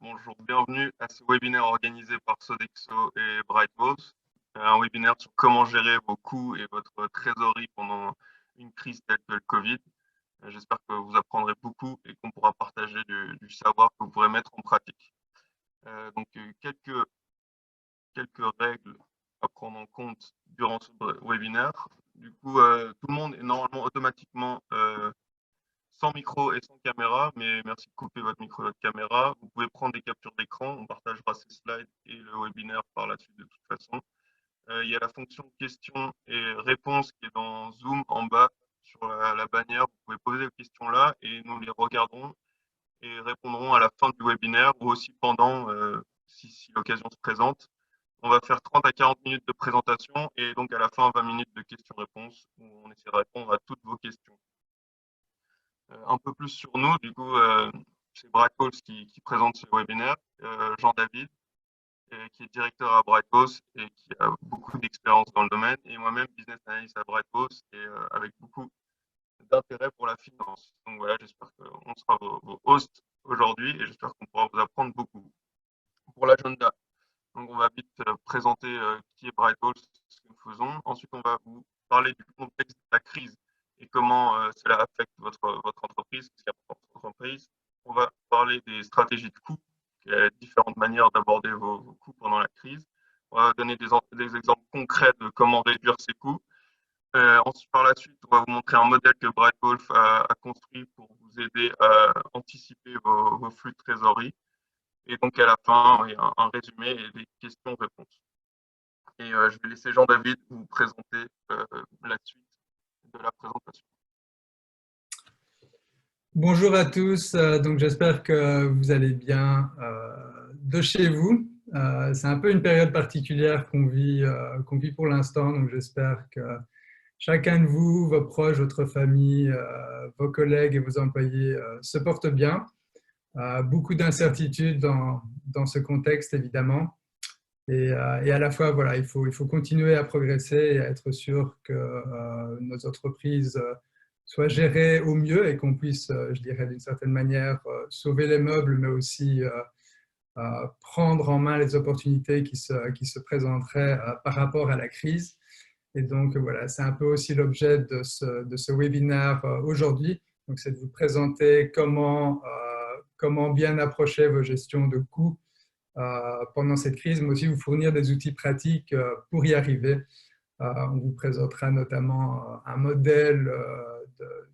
Bonjour, bienvenue à ce webinaire organisé par Sodexo et Brightwalls. Un webinaire sur comment gérer vos coûts et votre trésorerie pendant une crise telle que le Covid. J'espère que vous apprendrez beaucoup et qu'on pourra partager du savoir que vous pourrez mettre en pratique. Quelques règles à prendre en compte durant ce webinaire. Du coup, tout le monde est normalement automatiquement sans micro et sans caméra, mais merci de couper votre micro et votre caméra. Vous pouvez prendre des captures d'écran, on partagera ces slides et le webinaire par la suite de toute façon. Il y a la fonction questions et réponses qui est dans Zoom en bas sur la bannière. Vous pouvez poser vos questions là et nous les regarderons et répondrons à la fin du webinaire ou aussi pendant si l'occasion se présente. On va faire 30 à 40 minutes de présentation et donc à la fin 20 minutes de questions-réponses où on essaie de répondre à toutes vos questions. Un peu plus sur nous, du coup, c'est Brightwalls qui présente ce webinaire. Jean-David, qui est directeur à Brightwalls et qui a beaucoup d'expérience dans le domaine, et moi-même, business analyst à Brightwalls et avec beaucoup d'intérêt pour la finance. Donc voilà, j'espère qu'on sera vos hosts aujourd'hui et j'espère qu'on pourra vous apprendre beaucoup. Pour l'agenda, donc on va vite présenter qui est Brightwalls, ce que nous faisons. Ensuite, on va vous parler du contexte de la crise et comment cela affecte votre entreprise, ce qui apporte votre entreprise. On va parler des stratégies de coûts, il y a différentes manières d'aborder vos coûts pendant la crise. On va donner des exemples concrets de comment réduire ces coûts. Ensuite, par la suite, on va vous montrer un modèle que Brightwalls a construit pour vous aider à anticiper vos flux de trésorerie. Et donc, à la fin, il y a un résumé et des questions-réponses. Et je vais laisser Jean-David vous présenter la suite de la présentation. Bonjour à tous, donc j'espère que vous allez bien de chez vous. C'est un peu une période particulière qu'on vit pour l'instant, donc j'espère que chacun de vous, vos proches, votre famille, vos collègues et vos employés se portent bien. Beaucoup d'incertitudes dans ce contexte, évidemment. Et à la fois, voilà, il faut continuer à progresser et à être sûr que nos entreprises soient gérées au mieux et qu'on puisse, je dirais d'une certaine manière, sauver les meubles, mais aussi prendre en main les opportunités qui se présenteraient par rapport à la crise. Et donc, voilà, c'est un peu aussi l'objet de ce webinaire aujourd'hui. Donc, c'est de vous présenter comment bien approcher vos gestions de coûts pendant cette crise, mais aussi vous fournir des outils pratiques pour y arriver. On vous présentera notamment un modèle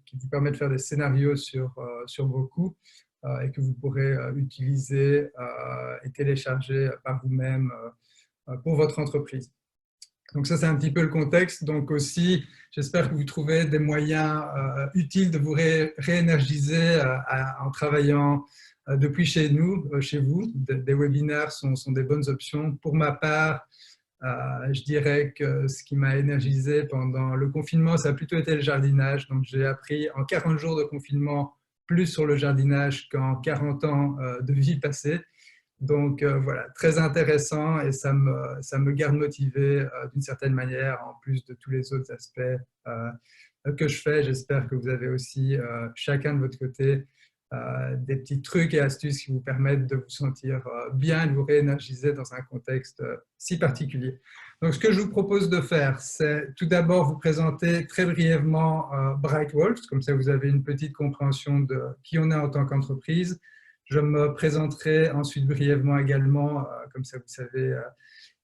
qui vous permet de faire des scénarios sur vos coûts et que vous pourrez utiliser et télécharger par vous-même pour votre entreprise. Donc ça, c'est un petit peu le contexte. Donc aussi, j'espère que vous trouvez des moyens utiles de vous réénergiser en travaillant depuis chez vous. Des webinaires sont des bonnes options. Pour ma part, je dirais que ce qui m'a énergisé pendant le confinement, ça a plutôt été le jardinage. Donc j'ai appris en 40 jours de confinement plus sur le jardinage qu'en 40 ans de vie passée. Donc voilà, très intéressant et ça me garde motivé d'une certaine manière, en plus de tous les autres aspects que je fais. J'espère que vous avez aussi, chacun de votre côté, des petits trucs et astuces qui vous permettent de vous sentir bien, de vous réénergiser dans un contexte si particulier. Donc, ce que je vous propose de faire, c'est tout d'abord vous présenter très brièvement Brightwalls, comme ça vous avez une petite compréhension de qui on est en tant qu'entreprise. Je me présenterai ensuite brièvement également, comme ça vous savez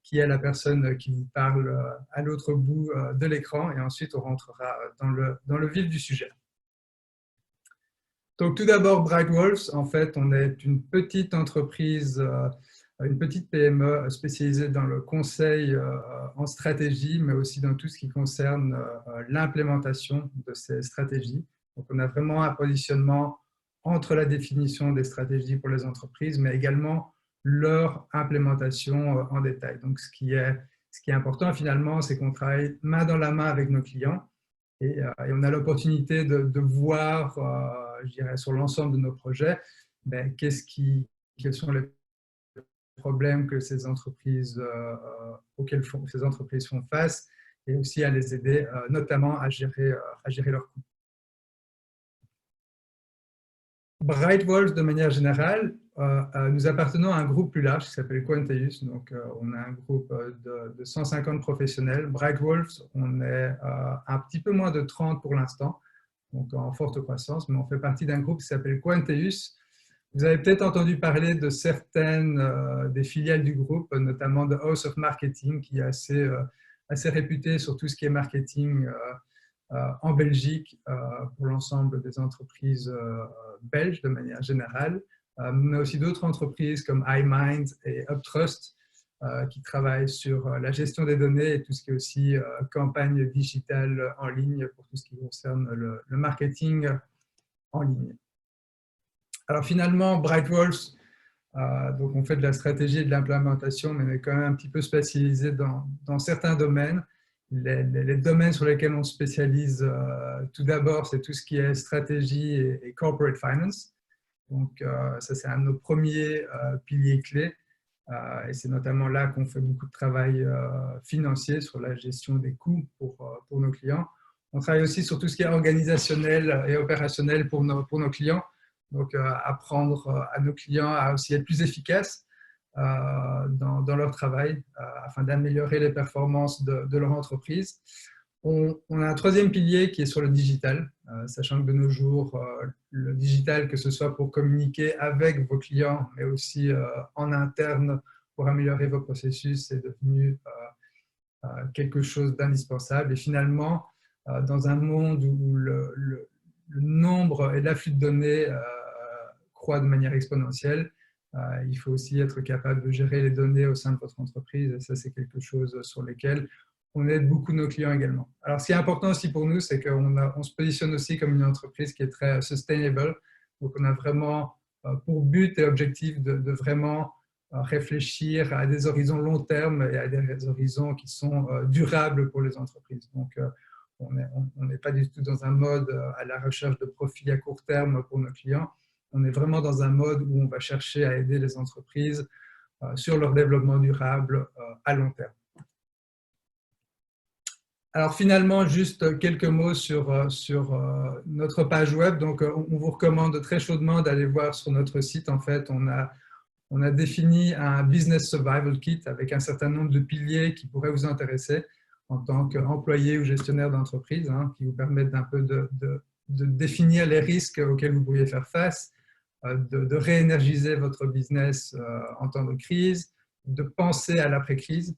qui est la personne qui vous parle à l'autre bout de l'écran, et ensuite on rentrera dans le vif du sujet. Donc, tout d'abord, Brightwalls, en fait, on est une petite entreprise, une petite PME spécialisée dans le conseil en stratégie, mais aussi dans tout ce qui concerne l'implémentation de ces stratégies. Donc, on a vraiment un positionnement entre la définition des stratégies pour les entreprises, mais également leur implémentation en détail. Donc, ce qui est important finalement, c'est qu'on travaille main dans la main avec nos clients. Et on a l'opportunité de voir, je dirais, sur l'ensemble de nos projets, quels sont les problèmes que ces entreprises, auxquels ces entreprises font face, et aussi à les aider, notamment à gérer leurs coûts. Brightwalls, de manière générale, nous appartenons à un groupe plus large qui s'appelle Quanteus. Donc, on a un groupe de 150 professionnels. Bright Wolves, on est un petit peu moins de 30 pour l'instant, donc en forte croissance, mais on fait partie d'un groupe qui s'appelle Quanteus. Vous avez peut-être entendu parler de certaines des filiales du groupe, notamment de House of Marketing, qui est assez réputé sur tout ce qui est marketing en Belgique pour l'ensemble des entreprises belges de manière générale. Mais aussi d'autres entreprises comme iMind et Uptrust qui travaillent sur la gestion des données et tout ce qui est aussi campagne digitale en ligne pour tout ce qui concerne le marketing en ligne. Alors finalement, Bright Wolves, donc on fait de la stratégie et de l'implémentation, mais on est quand même un petit peu spécialisé dans certains domaines. Les domaines sur lesquels on se spécialise, tout d'abord, c'est tout ce qui est stratégie et corporate finance. Donc ça, c'est un de nos premiers piliers clés. Et c'est notamment là qu'on fait beaucoup de travail financier sur la gestion des coûts pour nos clients. On travaille aussi sur tout ce qui est organisationnel et opérationnel pour nos clients. Donc, apprendre à nos clients à aussi être plus efficaces dans leur travail afin d'améliorer les performances de leur entreprise. On a un troisième pilier qui est sur le digital, sachant que de nos jours, le digital, que ce soit pour communiquer avec vos clients, mais aussi en interne pour améliorer vos processus, c'est devenu quelque chose d'indispensable. Et finalement, dans un monde où le nombre et l'afflux de données croît de manière exponentielle, il faut aussi être capable de gérer les données au sein de votre entreprise. Et ça, c'est quelque chose sur lequel on aide beaucoup nos clients également. Alors, ce qui est important aussi pour nous, c'est qu'on se positionne aussi comme une entreprise qui est très sustainable. Donc, on a vraiment pour but et objectif de vraiment réfléchir à des horizons long terme et à des horizons qui sont durables pour les entreprises. Donc, on n'est pas du tout dans un mode à la recherche de profits à court terme pour nos clients. On est vraiment dans un mode où on va chercher à aider les entreprises sur leur développement durable à long terme. Alors finalement, juste quelques mots sur notre page web. Donc, on vous recommande très chaudement d'aller voir sur notre site. En fait, on a défini un Business Survival Kit avec un certain nombre de piliers qui pourraient vous intéresser en tant qu'employé ou gestionnaire d'entreprise, qui vous permettent un peu de définir les risques auxquels vous pourriez faire face, de réénergiser votre business en temps de crise, de penser à l'après-crise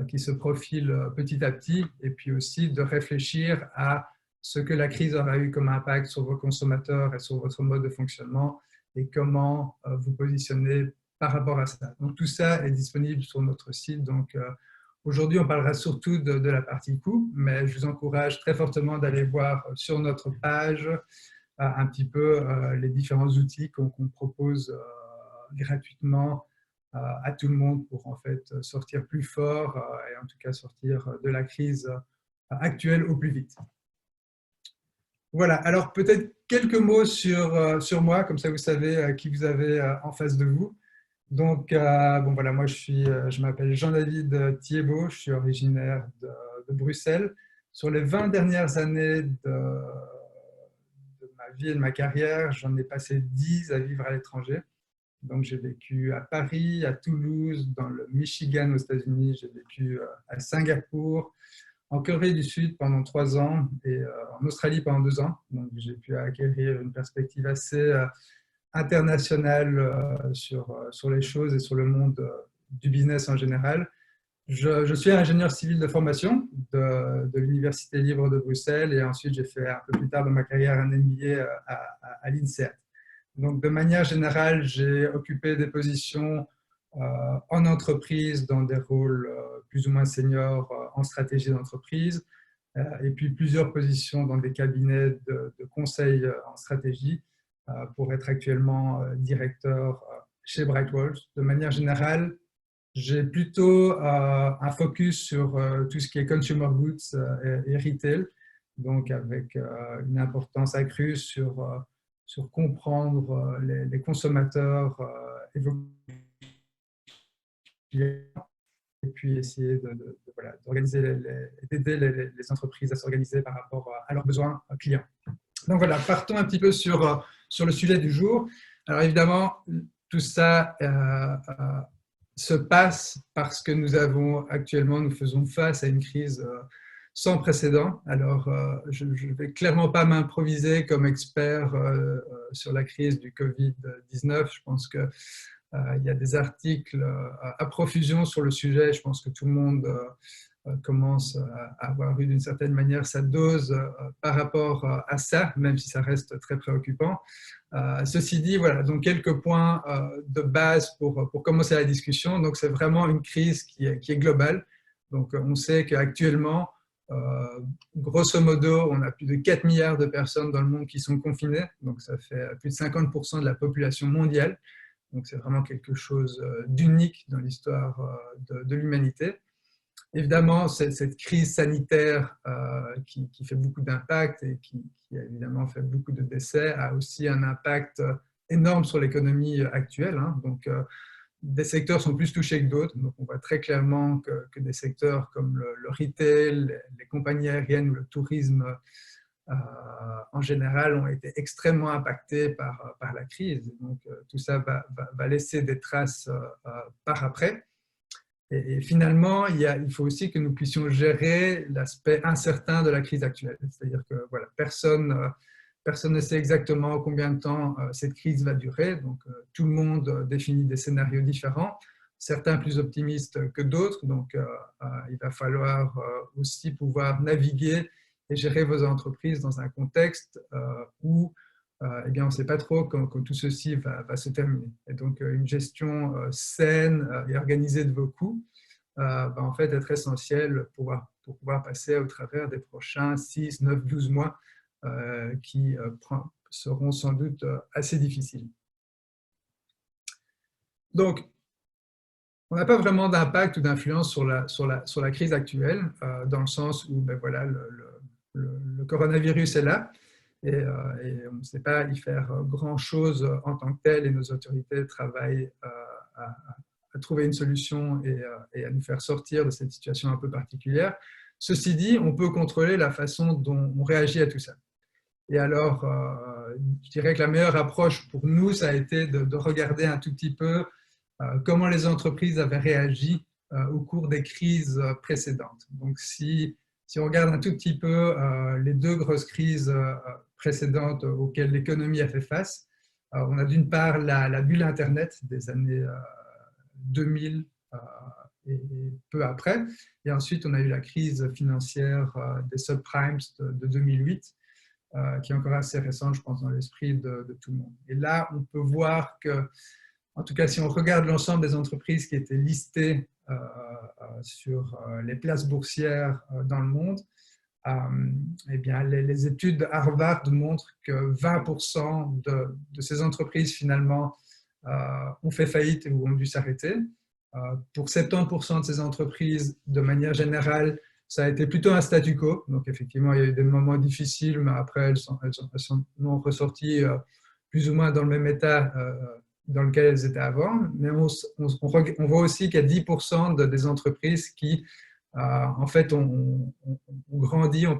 qui se profile petit à petit, et puis aussi de réfléchir à ce que la crise aura eu comme impact sur vos consommateurs et sur votre mode de fonctionnement et comment vous positionner par rapport à ça. Donc tout ça est disponible sur notre site. Donc aujourd'hui, on parlera surtout de la partie coût, mais je vous encourage très fortement d'aller voir sur notre page un petit peu les différents outils qu'on propose gratuitement à tout le monde pour en fait sortir plus fort et en tout cas sortir de la crise actuelle au plus vite. Voilà, alors peut-être quelques mots sur moi, comme ça vous savez qui vous avez en face de vous. Donc, bon, voilà, moi je m'appelle Jean-David Thiebaud, je suis originaire de Bruxelles. Sur les 20 dernières années de ma vie et de ma carrière, j'en ai passé 10 à vivre à l'étranger. Donc, j'ai vécu à Paris, à Toulouse, dans le Michigan aux États-Unis, j'ai vécu à Singapour, en Corée du Sud pendant 3 ans et en Australie pendant 2 ans. Donc, j'ai pu acquérir une perspective assez internationale sur les choses et sur le monde du business en général. Je suis ingénieur civil de formation de l'Université libre de Bruxelles et ensuite j'ai fait un peu plus tard dans ma carrière un MBA à l'INSEAD. Donc de manière générale, j'ai occupé des positions en entreprise dans des rôles plus ou moins seniors en stratégie d'entreprise et puis plusieurs positions dans des cabinets de conseil en stratégie pour être actuellement directeur chez Bright Wolves. De manière générale, j'ai plutôt un focus sur tout ce qui est consumer goods et retail, donc avec une importance accrue sur comprendre les consommateurs et vos clients, et puis essayer d'organiser, d'aider les entreprises à s'organiser par rapport à leurs besoins clients. Donc voilà, partons un petit peu sur le sujet du jour. Alors évidemment, tout ça se passe parce que nous faisons face à une crise sans précédent. Alors, je ne vais clairement pas m'improviser comme expert sur la crise du Covid-19. Je pense qu'il y a des articles à profusion sur le sujet. Je pense que tout le monde commence à avoir eu d'une certaine manière sa dose par rapport à ça, même si ça reste très préoccupant. Ceci dit, voilà, donc quelques points de base pour commencer la discussion. Donc, c'est vraiment une crise qui est globale. Donc, on sait qu'actuellement, grosso modo, on a plus de 4 milliards de personnes dans le monde qui sont confinées. Donc, ça fait plus de 50% de la population mondiale. Donc, c'est vraiment quelque chose d'unique dans l'histoire de l'humanité. Évidemment, cette crise sanitaire qui fait beaucoup d'impact et qui a évidemment fait beaucoup de décès a aussi un impact énorme sur l'économie actuelle. Donc, des secteurs sont plus touchés que d'autres. Donc, on voit très clairement que des secteurs comme le retail, les compagnies aériennes ou le tourisme en général ont été extrêmement impactés par la crise. Donc, tout ça va laisser des traces par après. Et finalement, il faut aussi que nous puissions gérer l'aspect incertain de la crise actuelle. C'est-à-dire que voilà, personne ne sait exactement combien de temps cette crise va durer. Donc, tout le monde définit des scénarios différents, certains plus optimistes que d'autres. Donc, il va falloir aussi pouvoir naviguer et gérer vos entreprises dans un contexte où eh bien, on ne sait pas trop quand tout ceci va se terminer. Et donc, une gestion saine et organisée de vos coûts va en fait être essentielle pour pouvoir passer au travers des prochains 6, 9, 12 mois qui seront sans doute assez difficiles. Donc, on n'a pas vraiment d'impact ou d'influence sur la crise actuelle, dans le sens où ben voilà, le coronavirus est là, et on ne sait pas y faire grand-chose en tant que tel, et nos autorités travaillent à trouver une solution et à nous faire sortir de cette situation un peu particulière. Ceci dit, on peut contrôler la façon dont on réagit à tout ça. Et alors, je dirais que la meilleure approche pour nous, ça a été de regarder un tout petit peu comment les entreprises avaient réagi au cours des crises précédentes. Donc, si on regarde un tout petit peu les deux grosses crises précédentes auxquelles l'économie a fait face, on a d'une part la bulle Internet des années 2000 et peu après, et ensuite on a eu la crise financière des subprimes de 2008, qui est encore assez récente, je pense, dans l'esprit de tout le monde. Et là, on peut voir que, en tout cas, si on regarde l'ensemble des entreprises qui étaient listées sur les places boursières dans le monde, eh bien, les études de Harvard montrent que 20% de ces entreprises, finalement, ont fait faillite ou ont dû s'arrêter. Pour 70% de ces entreprises, de manière générale, ça a été plutôt un statu quo. Donc, effectivement, il y a eu des moments difficiles, mais après, elles sont ressorties plus ou moins dans le même état dans lequel elles étaient avant. Mais on voit aussi qu'il y a 10% des entreprises qui, en fait, ont grandi, ont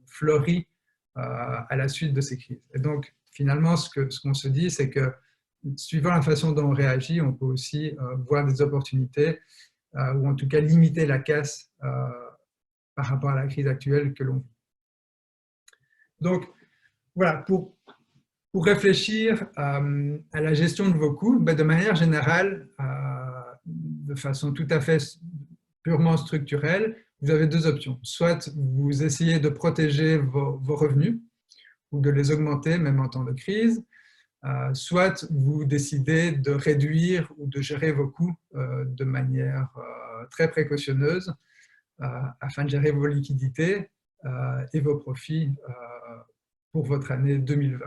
fleuri à la suite de ces crises. Et donc, finalement, ce qu'on se dit, c'est que suivant la façon dont on réagit, on peut aussi voir des opportunités ou en tout cas limiter la casse par rapport à la crise actuelle que l'on vit. Donc, voilà, pour réfléchir à la gestion de vos coûts, de manière générale, de façon tout à fait purement structurelle, vous avez deux options. Soit vous essayez de protéger vos revenus ou de les augmenter, même en temps de crise, soit vous décidez de réduire ou de gérer vos coûts de manière très précautionneuse afin de gérer vos liquidités et vos profits pour votre année 2020.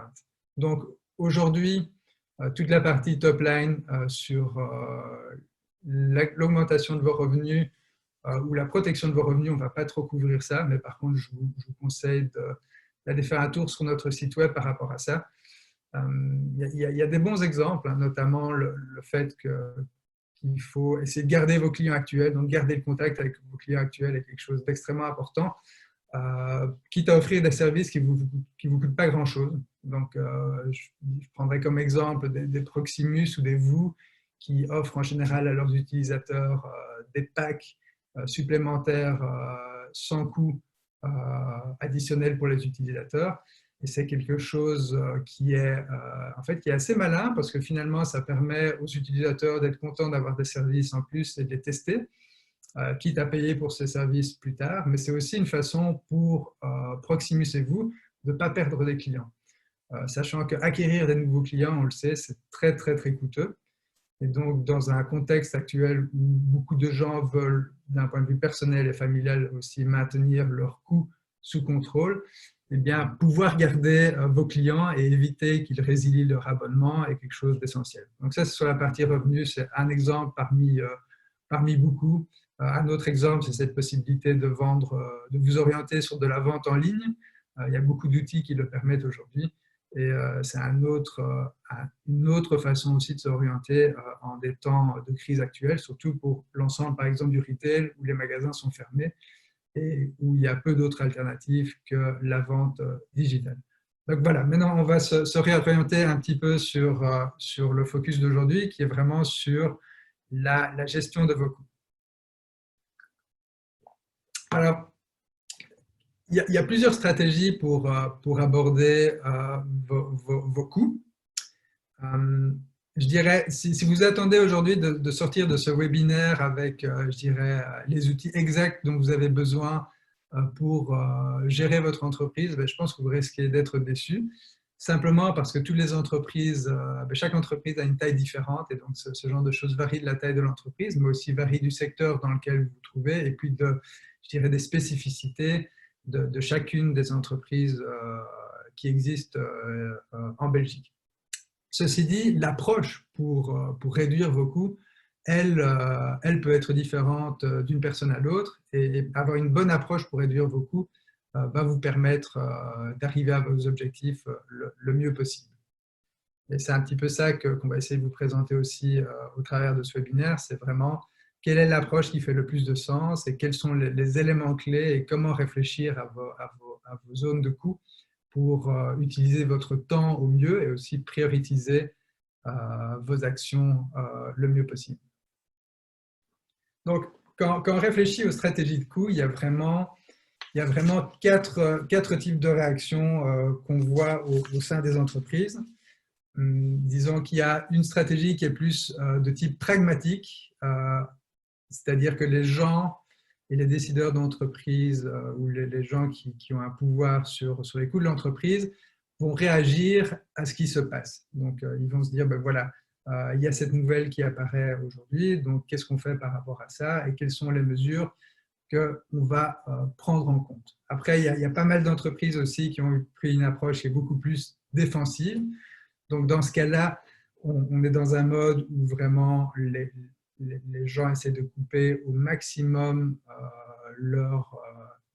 Donc aujourd'hui, toute la partie top line sur l'augmentation de vos revenus ou la protection de vos revenus, on ne va pas trop couvrir ça, mais par contre, je vous conseille d'aller faire un tour sur notre site web par rapport à ça. Il y a des bons exemples, notamment le fait qu'il faut essayer de garder vos clients actuels, donc garder le contact avec vos clients actuels est quelque chose d'extrêmement important. quitte à offrir des services qui vous coûtent pas grand-chose. Donc, je prendrai comme exemple des Proximus ou des VOO qui offrent en général à leurs utilisateurs des packs supplémentaires sans coût additionnel pour les utilisateurs. Et c'est quelque chose qui est, en fait, qui est assez malin parce que finalement, ça permet aux utilisateurs d'être contents d'avoir des services en plus et de les tester, quitte à payer pour ces services plus tard. Mais c'est aussi une façon pour Proximus et vous de ne pas perdre des clients. Sachant qu'acquérir des nouveaux clients, on le sait, c'est très, très, très coûteux. Et donc, dans un contexte actuel où beaucoup de gens veulent, d'un point de vue personnel et familial, aussi maintenir leurs coûts sous contrôle, eh bien, pouvoir garder vos clients et éviter qu'ils résilient leur abonnement est quelque chose d'essentiel. Donc ça, c'est sur la partie revenus, c'est un exemple parmi beaucoup. Un autre exemple, c'est cette possibilité de vendre, de vous orienter sur de la vente en ligne. Il y a beaucoup d'outils qui le permettent aujourd'hui. Et c'est une autre façon aussi de s'orienter en des temps de crise actuelle, surtout pour l'ensemble, par exemple, du retail, où les magasins sont fermés et où il y a peu d'autres alternatives que la vente digitale. Donc voilà, maintenant on va se réorienter un petit peu sur le focus d'aujourd'hui, qui est vraiment sur la gestion de vos coûts. Alors, il y a plusieurs stratégies pour aborder vos coûts. Je dirais, si vous attendez aujourd'hui de sortir de ce webinaire avec, je dirais, les outils exacts dont vous avez besoin pour gérer votre entreprise, je pense que vous risquez d'être déçu. Simplement parce que toutes les entreprises, chaque entreprise a une taille différente et donc ce genre de choses varie de la taille de l'entreprise, mais aussi varie du secteur dans lequel vous vous trouvez et puis je dirais, des spécificités de chacune des entreprises qui existent en Belgique. Ceci dit, l'approche pour réduire vos coûts, elle peut être différente d'une personne à l'autre et avoir une bonne approche pour réduire vos coûts va vous permettre d'arriver à vos objectifs le mieux possible. Et c'est un petit peu ça qu'on va essayer de vous présenter aussi au travers de ce webinaire, c'est vraiment quelle est l'approche qui fait le plus de sens et quels sont les éléments clés et comment réfléchir à vos zones de coûts pour utiliser votre temps au mieux et aussi prioriser vos actions le mieux possible. Donc, quand on réfléchit aux stratégies de coûts, il y a vraiment quatre types de réactions qu'on voit au sein des entreprises. Disons qu'il y a une stratégie qui est plus de type pragmatique, c'est-à-dire que les gens et les décideurs d'entreprise ou les gens qui ont un pouvoir sur les coûts de l'entreprise vont réagir à ce qui se passe. Donc, ils vont se dire, ben voilà, il y a cette nouvelle qui apparaît aujourd'hui, donc qu'est-ce qu'on fait par rapport à ça et quelles sont les mesures qu'on va prendre en compte. Après, il y a pas mal d'entreprises aussi qui ont pris une approche qui est beaucoup plus défensive. Donc, dans ce cas-là, on est dans un mode où vraiment les gens essaient de couper au maximum leurs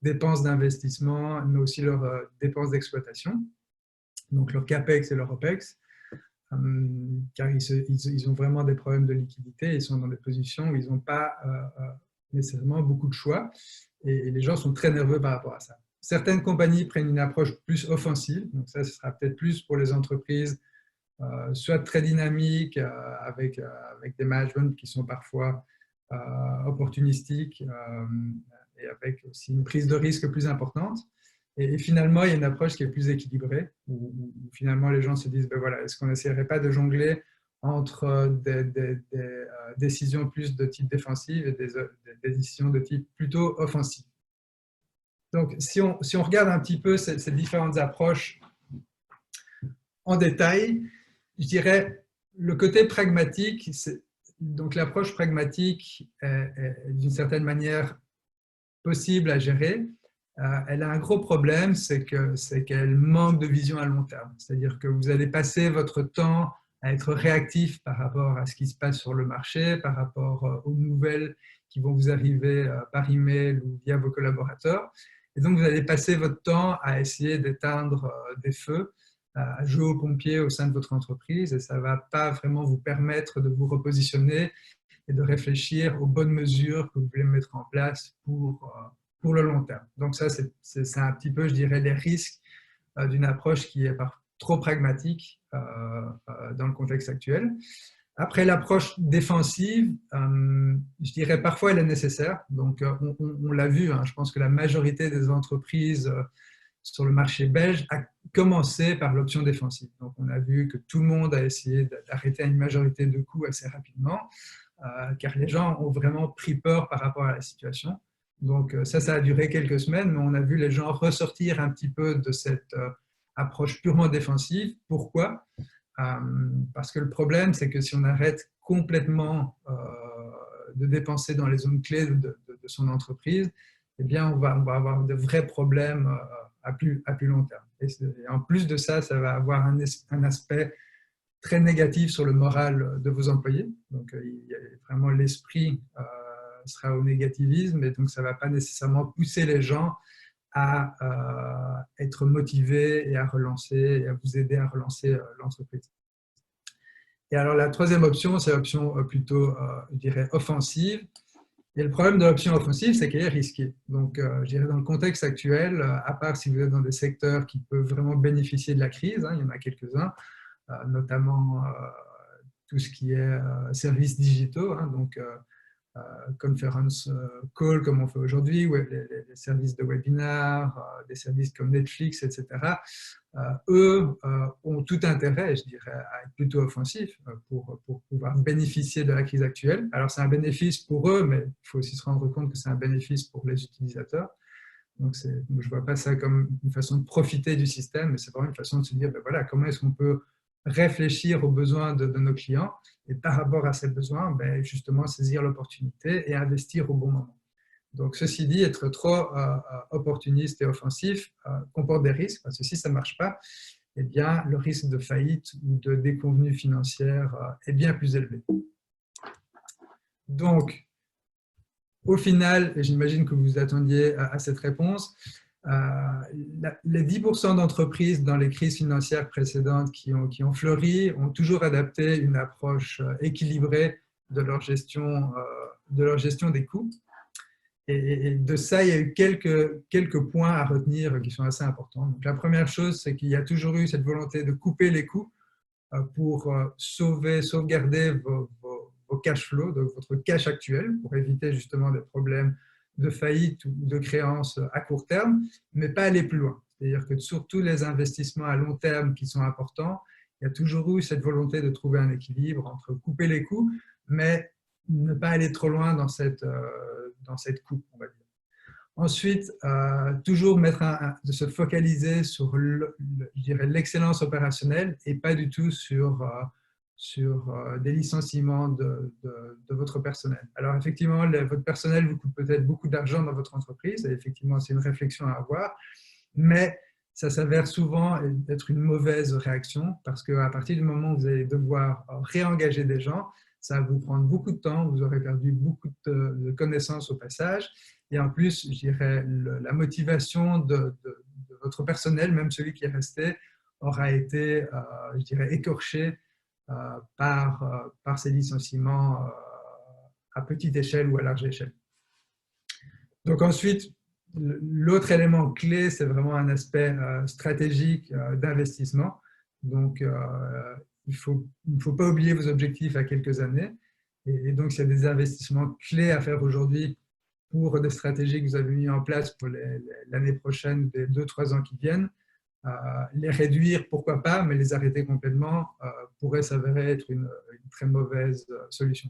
dépenses d'investissement, mais aussi leurs dépenses d'exploitation, donc leur CAPEX et leur OPEX, car ils ont vraiment des problèmes de liquidité, ils sont dans des positions où ils n'ont pas nécessairement beaucoup de choix, et les gens sont très nerveux par rapport à ça. Certaines compagnies prennent une approche plus offensive, donc ça, ce sera peut-être plus pour les entreprises soit très dynamiques, avec des managements qui sont parfois opportunistiques et avec aussi une prise de risque plus importante. Et finalement, il y a une approche qui est plus équilibrée, où finalement les gens se disent, ben voilà, est-ce qu'on n'essaierait pas de jongler entre des décisions plus de type défensif et des décisions de type plutôt offensif. Donc, si on regarde un petit peu ces différentes approches en détail, je dirais le côté pragmatique, donc l'approche pragmatique est d'une certaine manière possible à gérer. Elle a un gros problème, c'est qu'elle manque de vision à long terme. C'est-à-dire que vous allez passer votre temps à être réactif par rapport à ce qui se passe sur le marché, par rapport aux nouvelles qui vont vous arriver par email ou via vos collaborateurs. Et donc, vous allez passer votre temps à essayer d'éteindre des feux, à jouer aux pompiers au sein de votre entreprise, et ça ne va pas vraiment vous permettre de vous repositionner et de réfléchir aux bonnes mesures que vous voulez mettre en place pour pour le long terme. Donc ça, c'est un petit peu, je dirais, les risques d'une approche qui est trop pragmatique dans le contexte actuel. Après, l'approche défensive, je dirais parfois elle est nécessaire. Donc, on l'a vu, hein, je pense que la majorité des entreprises sur le marché belge a commencé par l'option défensive. Donc, on a vu que tout le monde a essayé d'arrêter à une majorité de coups assez rapidement, car les gens ont vraiment pris peur par rapport à la situation. Donc, ça a duré quelques semaines, mais on a vu les gens ressortir un petit peu de cette approche purement défensive. Pourquoi ? Parce que le problème, c'est que si on arrête complètement de dépenser dans les zones clés de son entreprise, eh bien, on va avoir de vrais problèmes à plus long terme. Et en plus de ça, ça va avoir un aspect très négatif sur le moral de vos employés. Donc, il y a vraiment l'esprit sera au négativisme, et donc ça ne va pas nécessairement pousser les gens à être motivés et à relancer, et à vous aider à relancer l'entreprise. Et alors, la troisième option, c'est l'option plutôt, je dirais, offensive. Et le problème de l'option offensive, c'est qu'elle est risquée. Donc, je dirais, dans le contexte actuel, à part si vous êtes dans des secteurs qui peuvent vraiment bénéficier de la crise, hein, il y en a quelques-uns, notamment tout ce qui est services digitaux, hein, donc conference call comme on fait aujourd'hui, les services de webinaire, des services comme Netflix, etc. Eux ont tout intérêt, je dirais, à être plutôt offensifs pour pouvoir bénéficier de la crise actuelle. Alors c'est un bénéfice pour eux, mais il faut aussi se rendre compte que c'est un bénéfice pour les utilisateurs. Donc je ne vois pas ça comme une façon de profiter du système, mais c'est vraiment une façon de se dire, ben voilà, comment est-ce qu'on peut réfléchir aux besoins de nos clients, et par rapport à ces besoins, ben justement saisir l'opportunité et investir au bon moment. Donc, ceci dit, être trop opportuniste et offensif comporte des risques, parce que si ça ne marche pas, eh bien, le risque de faillite ou de déconvenue financière est bien plus élevé. Donc, au final, et j'imagine que vous attendiez à cette réponse, les 10% d'entreprises dans les crises financières précédentes qui ont fleuri ont toujours adapté une approche équilibrée de leur gestion des coûts. Et de ça, il y a eu quelques points à retenir qui sont assez importants. Donc, la première chose, c'est qu'il y a toujours eu cette volonté de couper les coûts pour sauvegarder vos cash flows, donc votre cash actuel, pour éviter justement des problèmes de faillite ou de créances à court terme, mais pas aller plus loin. C'est-à-dire que sur tous les investissements à long terme qui sont importants, il y a toujours eu cette volonté de trouver un équilibre entre couper les coûts, mais ne pas aller trop loin dans cette coupe, on va dire. Ensuite, toujours de se focaliser sur je dirais, l'excellence opérationnelle et pas du tout sur des licenciements de votre personnel. Alors effectivement, votre personnel vous coûte peut-être beaucoup d'argent dans votre entreprise, et effectivement c'est une réflexion à avoir, mais ça s'avère souvent être une mauvaise réaction, parce qu'à partir du moment où vous allez devoir réengager des gens, ça va vous prendre beaucoup de temps, vous aurez perdu beaucoup de connaissances au passage, et en plus, je dirais, la motivation de votre personnel, même celui qui est resté, aura été, je dirais, écorché par ces licenciements à petite échelle ou à large échelle. Donc ensuite, l'autre élément clé, c'est vraiment un aspect stratégique d'investissement. Donc, il ne faut pas oublier vos objectifs à quelques années. Et donc, il y a des investissements clés à faire aujourd'hui pour des stratégies que vous avez mises en place pour l'année prochaine, les 2-3 ans qui viennent. Les réduire, pourquoi pas, mais les arrêter complètement pourrait s'avérer être une très mauvaise solution.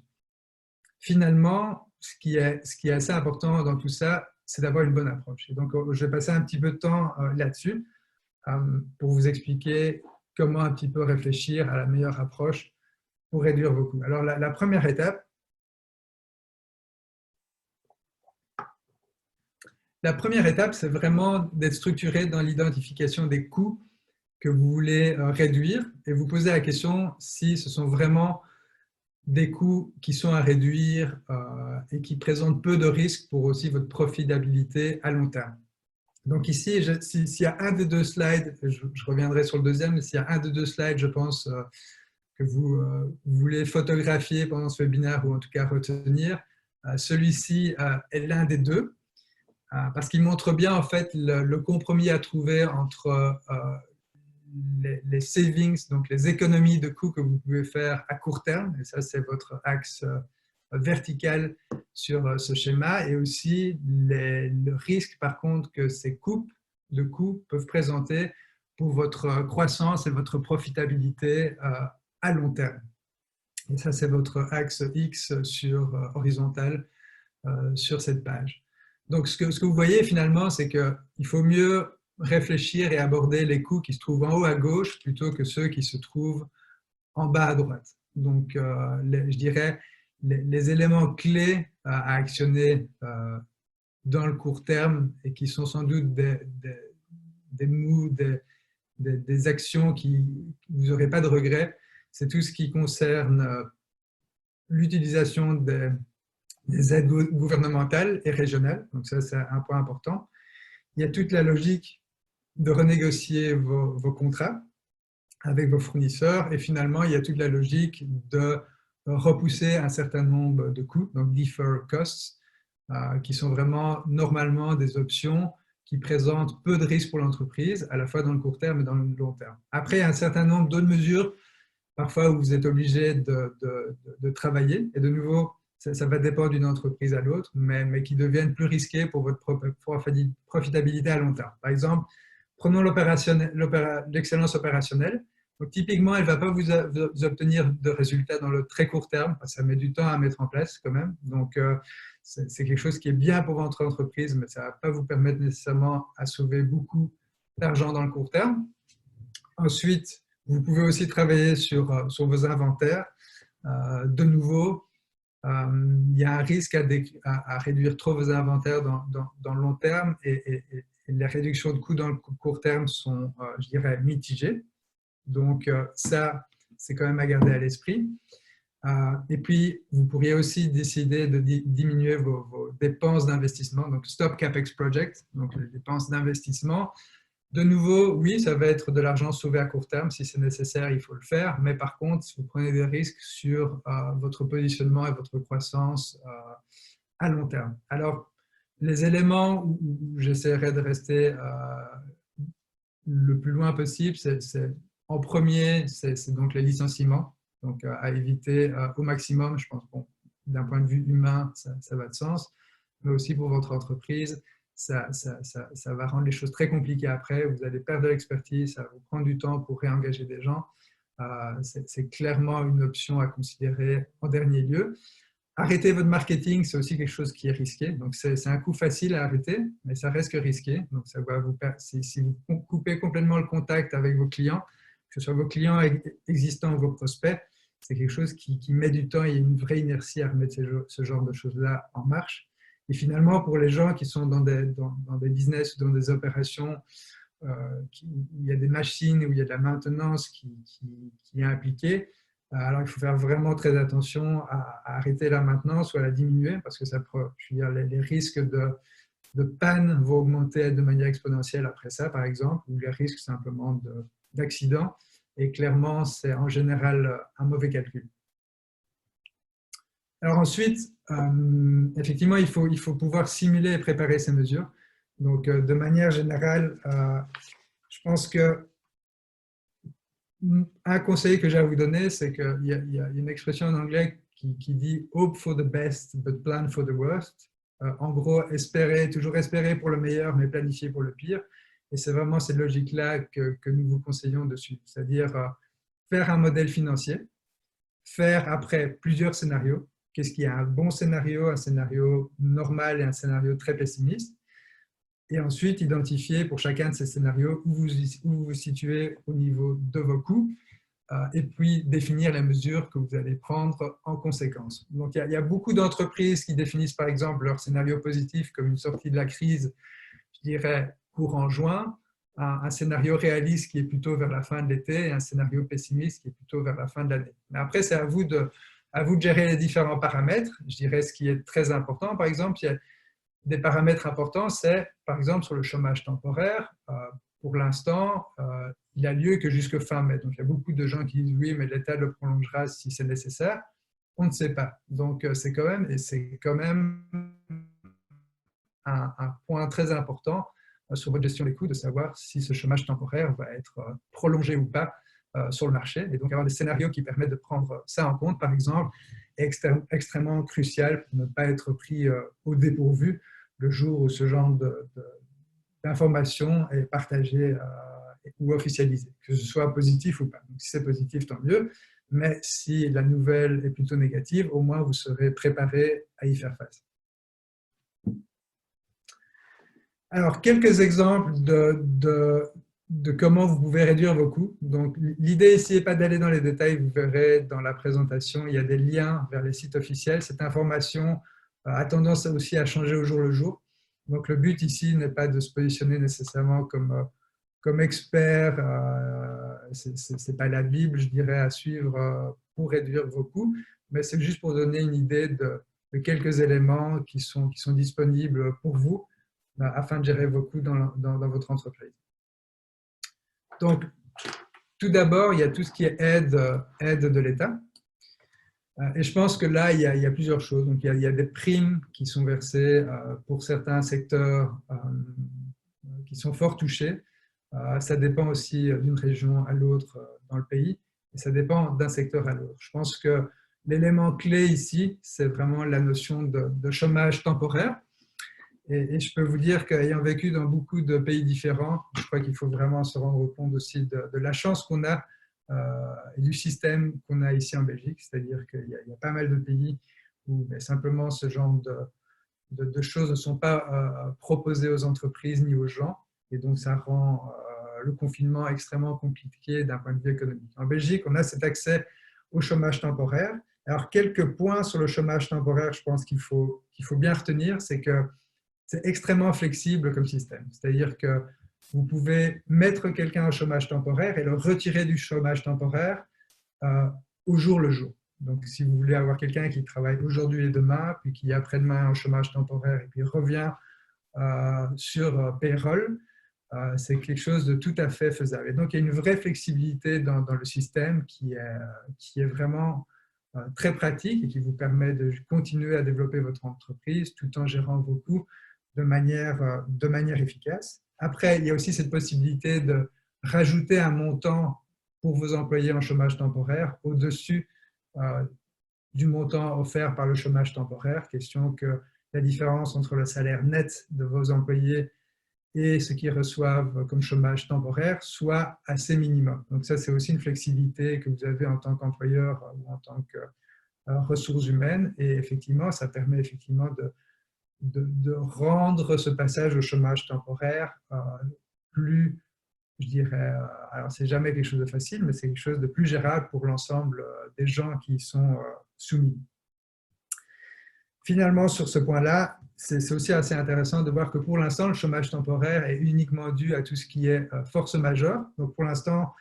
Finalement, ce qui est assez important dans tout ça, c'est d'avoir une bonne approche. Et donc, je vais passer un petit peu de temps là-dessus pour vous expliquer comment un petit peu réfléchir à la meilleure approche pour réduire vos coûts. Alors, la première étape, c'est vraiment d'être structuré dans l'identification des coûts que vous voulez réduire et vous poser la question si ce sont vraiment des coûts qui sont à réduire et qui présentent peu de risques pour aussi votre profitabilité à long terme. Donc ici, s'il y a un des deux slides, je reviendrai sur le deuxième, mais s'il y a un des deux slides, je pense que vous voulez photographier pendant ce webinaire ou en tout cas retenir, celui-ci est l'un des deux. parce qu'il montre bien en fait le compromis à trouver entre les savings, donc les économies de coûts que vous pouvez faire à court terme, et ça c'est votre axe vertical sur ce schéma, et aussi le risque par contre que ces coupes de coûts peuvent présenter pour votre croissance et votre profitabilité à long terme. Et ça c'est votre axe X sur horizontal sur cette page. Donc ce que vous voyez finalement, c'est qu'il faut mieux réfléchir et aborder les coûts qui se trouvent en haut à gauche plutôt que ceux qui se trouvent en bas à droite. Donc, je dirais, les éléments clés à actionner dans le court terme et qui sont sans doute des moves, des actions qui vous n'aurez pas de regrets, c'est tout ce qui concerne l'utilisation des aides gouvernementales et régionales. Donc ça, c'est un point important. Il y a toute la logique de renégocier vos contrats avec vos fournisseurs. Et finalement, il y a toute la logique de repousser un certain nombre de coûts, donc defer costs, qui sont vraiment normalement des options qui présentent peu de risques pour l'entreprise, à la fois dans le court terme et dans le long terme. Après, il y a un certain nombre d'autres mesures, parfois où vous êtes obligé de travailler. Et de nouveau, ça va dépendre d'une entreprise à l'autre, mais qui deviennent plus risquées pour votre profitabilité à long terme. Par exemple, prenons l'excellence opérationnelle. Donc, typiquement, elle ne va pas vous obtenir de résultats dans le très court terme, parce que ça met du temps à mettre en place quand même. Donc, c'est quelque chose qui est bien pour votre entreprise, mais ça ne va pas vous permettre nécessairement à sauver beaucoup d'argent dans le court terme. Ensuite, vous pouvez aussi travailler sur vos inventaires. De nouveau, il y a un risque à réduire trop vos inventaires dans le long terme et les réductions de coûts dans le court terme sont, je dirais, mitigées. Donc, ça, c'est quand même à garder à l'esprit. Et puis, vous pourriez aussi décider de diminuer vos dépenses d'investissement, donc Stop CapEx Project, donc les dépenses d'investissement. De nouveau, oui, ça va être de l'argent sauvé à court terme. Si c'est nécessaire, il faut le faire. Mais par contre, vous prenez des risques sur votre positionnement et votre croissance à long terme. Alors, les éléments où j'essaierai de rester le plus loin possible, en premier, c'est donc les licenciements. Donc, à éviter au maximum, je pense, bon, d'un point de vue humain, ça va de sens. Mais aussi pour votre entreprise, ça va rendre les choses très compliquées après. Vous allez perdre de l'expertise, ça va vous prendre du temps pour réengager des gens. C'est clairement une option à considérer en dernier lieu. Arrêter votre marketing, c'est aussi quelque chose qui est risqué. Donc, c'est un coup facile à arrêter, mais ça reste que risqué. Donc, ça va si vous coupez complètement le contact avec vos clients, que ce soit vos clients existants ou vos prospects, c'est quelque chose qui met du temps. Il y a une vraie inertie à remettre ce genre de choses-là en marche. Et finalement, pour les gens qui sont dans des business ou dans des opérations où il y a des machines, où il y a de la maintenance qui est impliquée, alors il faut faire vraiment très attention à arrêter la maintenance ou à la diminuer parce que je veux dire, les risques de panne vont augmenter de manière exponentielle après ça, par exemple, ou les risques simplement d'accident. Et clairement, c'est en général un mauvais calcul. Alors ensuite, effectivement, il faut pouvoir simuler et préparer ces mesures. Donc, de manière générale, je pense que un conseil que j'ai à vous donner, c'est qu'il y a une expression en anglais qui dit « hope for the best, but plan for the worst ». En gros, toujours espérer pour le meilleur, mais planifier pour le pire. Et c'est vraiment cette logique-là que nous vous conseillons dessus. C'est-à-dire faire un modèle financier, faire après plusieurs scénarios. Qu'est-ce qui est un bon scénario, un scénario normal et un scénario très pessimiste. Et ensuite, identifier pour chacun de ces scénarios où vous vous situez au niveau de vos coûts et puis définir les mesures que vous allez prendre en conséquence. Donc, il y a beaucoup d'entreprises qui définissent par exemple leur scénario positif comme une sortie de la crise, je dirais, courant juin, un scénario réaliste qui est plutôt vers la fin de l'été et un scénario pessimiste qui est plutôt vers la fin de l'année. Mais après, c'est à vous de gérer les différents paramètres. Je dirais ce qui est très important. Par exemple, il y a des paramètres importants, c'est par exemple sur le chômage temporaire. Pour l'instant, il a lieu que jusque fin mai. Donc, il y a beaucoup de gens qui disent oui, mais l'État le prolongera si c'est nécessaire. On ne sait pas. Donc, c'est quand même un point très important sur votre gestion des coûts, de savoir si ce chômage temporaire va être prolongé ou pas sur le marché. Et donc, avoir des scénarios qui permettent de prendre ça en compte, par exemple, est extrêmement crucial pour ne pas être pris au dépourvu le jour où ce genre d'information est partagée ou officialisée, que ce soit positif ou pas. Donc, si c'est positif, tant mieux. Mais si la nouvelle est plutôt négative, au moins vous serez préparé à y faire face. Alors, quelques exemples de comment vous pouvez réduire vos coûts. Donc, l'idée ici n'est pas d'aller dans les détails, vous verrez dans la présentation, il y a des liens vers les sites officiels. Cette information a tendance aussi à changer au jour le jour. Donc, le but ici n'est pas de se positionner nécessairement comme expert, ce n'est pas la Bible, je dirais, à suivre pour réduire vos coûts, mais c'est juste pour donner une idée de quelques éléments qui sont disponibles pour vous afin de gérer vos coûts dans votre entreprise. Donc, tout d'abord, il y a tout ce qui est aide de l'État. Et je pense que là, il y a plusieurs choses. Donc, il y a des primes qui sont versées pour certains secteurs qui sont fort touchés. Ça dépend aussi d'une région à l'autre dans le pays, et ça dépend d'un secteur à l'autre. Je pense que l'élément clé ici, c'est vraiment la notion de chômage temporaire. Et je peux vous dire qu'ayant vécu dans beaucoup de pays différents, je crois qu'il faut vraiment se rendre compte aussi de la chance qu'on a et du système qu'on a ici en Belgique. C'est-à-dire qu'il y a pas mal de pays où simplement ce genre de choses ne sont pas proposées aux entreprises ni aux gens. Et donc, ça rend le confinement extrêmement compliqué d'un point de vue économique. En Belgique, on a cet accès au chômage temporaire. Alors, quelques points sur le chômage temporaire, je pense qu'il faut bien retenir, c'est que c'est extrêmement flexible comme système. C'est-à-dire que vous pouvez mettre quelqu'un au chômage temporaire et le retirer du chômage temporaire au jour le jour. Donc, si vous voulez avoir quelqu'un qui travaille aujourd'hui et demain, puis qui après-demain au chômage temporaire et puis revient sur payroll, c'est quelque chose de tout à fait faisable. Et donc, il y a une vraie flexibilité dans le système qui est vraiment très pratique et qui vous permet de continuer à développer votre entreprise tout en gérant vos coûts de manière efficace. Après, il y a aussi cette possibilité de rajouter un montant pour vos employés en chômage temporaire au-dessus du montant offert par le chômage temporaire, question que la différence entre le salaire net de vos employés et ce qu'ils reçoivent comme chômage temporaire soit assez minimum. Donc ça, c'est aussi une flexibilité que vous avez en tant qu'employeur ou en tant que ressources humaines, et effectivement, ça permet effectivement de rendre ce passage au chômage temporaire plus, je dirais, alors c'est jamais quelque chose de facile, mais c'est quelque chose de plus gérable pour l'ensemble des gens qui y sont soumis. Finalement, sur ce point-là, c'est aussi assez intéressant de voir que pour l'instant, le chômage temporaire est uniquement dû à tout ce qui est force majeure. Donc pour l'instant,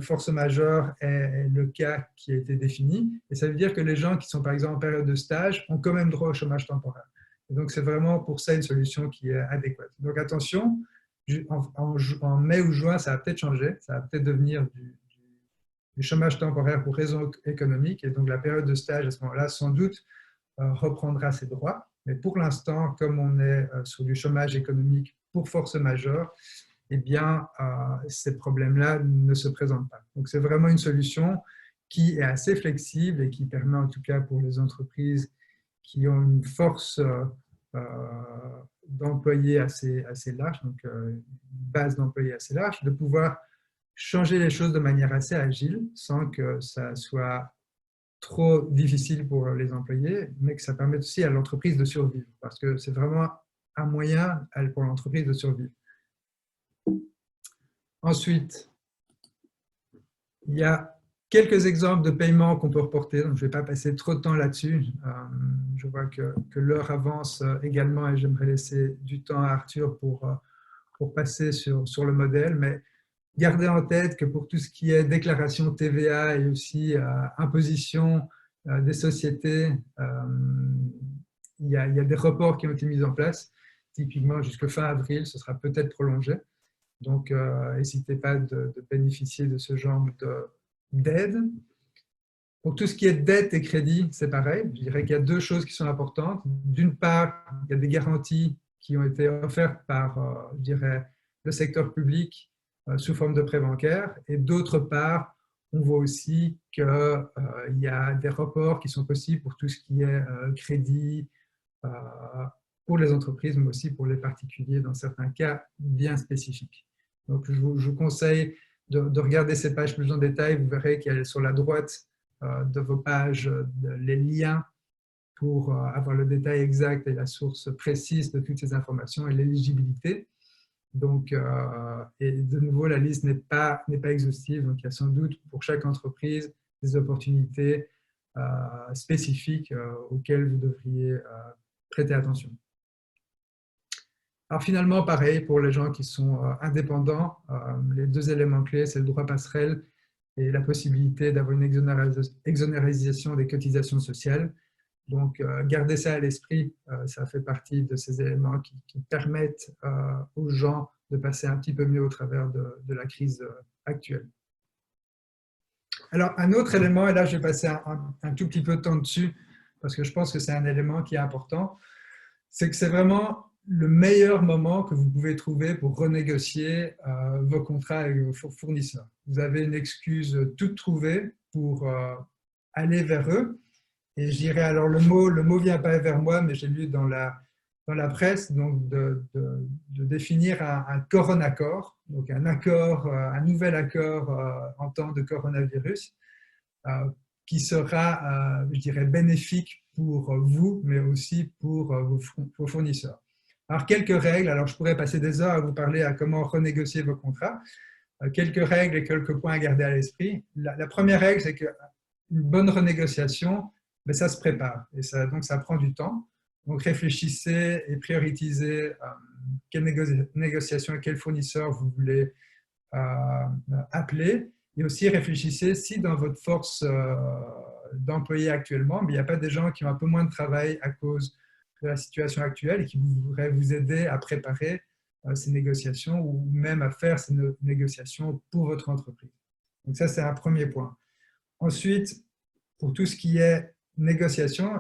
force majeure est le cas qui a été défini. Et ça veut dire que les gens qui sont par exemple en période de stage ont quand même droit au chômage temporaire. Et donc c'est vraiment pour ça une solution qui est adéquate. Donc attention, en mai ou juin, ça va peut-être changer. Ça va peut-être devenir du chômage temporaire pour raisons économiques. Et donc la période de stage à ce moment-là, sans doute, reprendra ses droits. Mais pour l'instant, comme on est sur du chômage économique pour force majeure, eh bien, ces problèmes-là ne se présentent pas. Donc, c'est vraiment une solution qui est assez flexible et qui permet, en tout cas pour les entreprises qui ont une force d'employés assez large, donc une base d'employés assez large, de pouvoir changer les choses de manière assez agile sans que ça soit trop difficile pour les employés, mais que ça permette aussi à l'entreprise de survivre, parce que c'est vraiment un moyen pour l'entreprise de survivre. Ensuite, il y a quelques exemples de paiements qu'on peut reporter, donc je ne vais pas passer trop de temps là-dessus. Je vois que l'heure avance également et j'aimerais laisser du temps à Arthur pour passer sur le modèle, mais gardez en tête que pour tout ce qui est déclaration TVA et aussi imposition des sociétés, il y a des reports qui ont été mis en place, typiquement jusqu'au fin avril, ce sera peut-être prolongé. Donc, n'hésitez pas de bénéficier de ce genre d'aide. Pour tout ce qui est dette et crédit, c'est pareil. Je dirais qu'il y a deux choses qui sont importantes. D'une part, il y a des garanties qui ont été offertes par, je dirais, le secteur public sous forme de prêts bancaires. Et d'autre part, on voit aussi qu'il y a des reports qui sont possibles pour tout ce qui est crédit pour les entreprises, mais aussi pour les particuliers dans certains cas bien spécifiques. Donc, je vous conseille de regarder ces pages plus en détail. Vous verrez qu'il y a sur la droite de vos pages les liens pour avoir le détail exact et la source précise de toutes ces informations et l'éligibilité. Donc, et de nouveau, la liste n'est pas exhaustive, donc il y a sans doute pour chaque entreprise des opportunités spécifiques auxquelles vous devriez prêter attention. Alors finalement, pareil, pour les gens qui sont indépendants, les deux éléments clés, c'est le droit passerelle et la possibilité d'avoir une exonération des cotisations sociales. Donc, gardez ça à l'esprit, ça fait partie de ces éléments qui permettent aux gens de passer un petit peu mieux au travers de la crise actuelle. Alors, un autre élément, et là je vais passer un tout petit peu de temps dessus, parce que je pense que c'est un élément qui est important, c'est que c'est vraiment le meilleur moment que vous pouvez trouver pour renégocier vos contrats avec vos fournisseurs. Vous avez une excuse toute trouvée pour aller vers eux. Et je dirais, alors le mot vient pas vers moi, mais j'ai lu dans la presse donc de définir un coronaccord, donc un nouvel accord en temps de coronavirus, qui sera, je dirais, bénéfique pour vous, mais aussi pour vos fournisseurs. Alors, quelques règles, alors je pourrais passer des heures à vous parler à comment renégocier vos contrats. Quelques règles et quelques points à garder à l'esprit. La première règle, c'est qu'une bonne renégociation, mais ça se prépare, et donc ça prend du temps. Donc réfléchissez et prioritisez quelle négociation et quel fournisseur vous voulez appeler, et aussi réfléchissez si dans votre force d'employés actuellement, mais il n'y a pas des gens qui ont un peu moins de travail à cause de la situation actuelle et qui voudraient vous aider à préparer ces négociations ou même à faire ces négociations pour votre entreprise. Donc ça, c'est un premier point. Ensuite, pour tout ce qui est négociation,